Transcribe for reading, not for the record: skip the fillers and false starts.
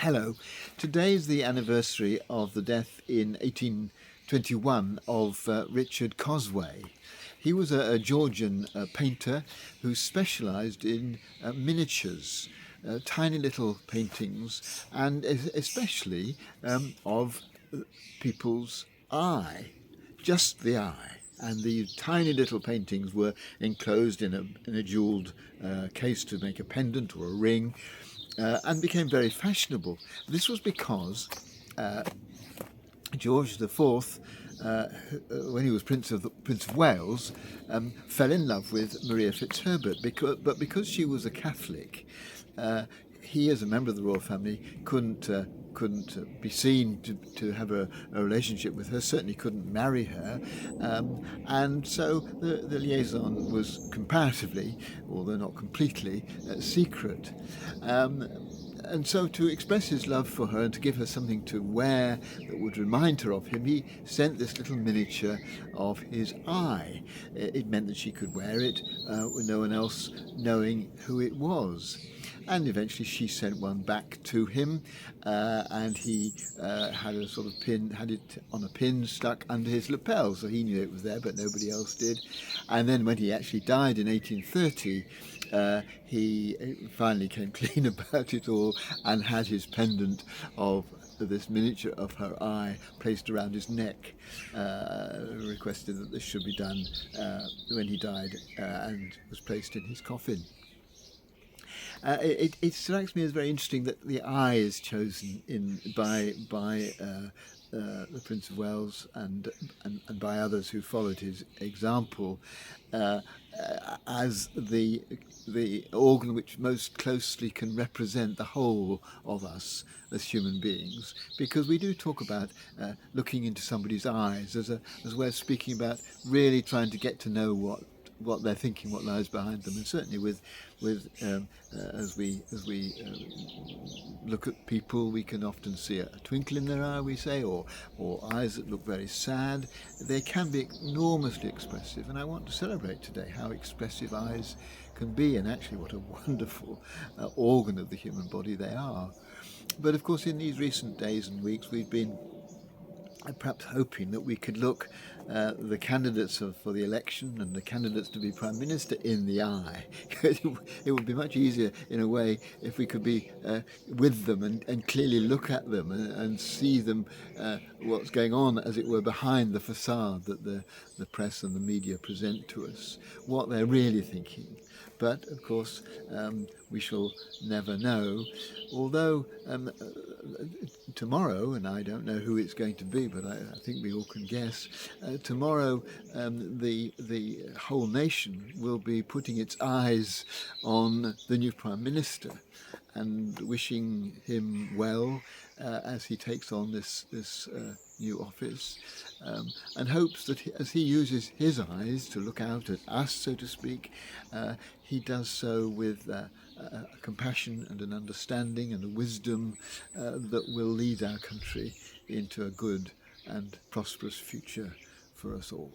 Hello. Today is the anniversary of the death in 1821 of Richard Cosway. He was a Georgian painter who specialised in miniatures, tiny little paintings, and especially of people's eye, just the eye. And these tiny little paintings were enclosed in a jewelled case to make a pendant or a ring, and became very fashionable. This was because George IV, when he was Prince of Wales, fell in love with Maria FitzHerbert, because she was a Catholic. He, as a member of the royal family, couldn't be seen to have a relationship with her, certainly couldn't marry her, and so the liaison was comparatively, although not completely, secret. And so, to express his love for her and to give her something to wear that would remind her of him, he sent this little miniature of his eye. It meant that she could wear it with no one else knowing who it was. And eventually she sent one back to him, and he had a sort of pin, had it on a pin stuck under his lapel, so he knew it was there, but nobody else did. And then when he actually died in 1830, he finally came clean about it all and had his pendant of this miniature of her eye placed around his neck, requested that this should be done when he died, and was placed in his coffin. It strikes me as very interesting that the eye is chosen by the Prince of Wales and by others who followed his example, as the organ which most closely can represent the whole of us as human beings, because we do talk about looking into somebody's eyes as a way of speaking about really trying to get to know what they're thinking, what lies behind them, and certainly as we look at people, we can often see a twinkle in their eye, we say, or eyes that look very sad. They can be enormously expressive, and I want to celebrate today how expressive eyes can be, and actually what a wonderful organ of the human body they are. But of course, in these recent days and weeks, we've been perhaps hoping that we could look the candidates for the election and the candidates to be Prime Minister in the eye. It would be much easier in a way if we could be with them and clearly look at them and see them, what's going on, as it were, behind the facade that the press and the media present to us, what they're really thinking. But of course, we shall never know, although tomorrow, and I don't know who it's going to be, but I think we all can guess, tomorrow the whole nation will be putting its eyes on the new Prime Minister and wishing him well as he takes on this new office, and hopes that as he uses his eyes to look out at us, so to speak, he does so with a compassion and an understanding and a wisdom that will lead our country into a good and prosperous future for us all.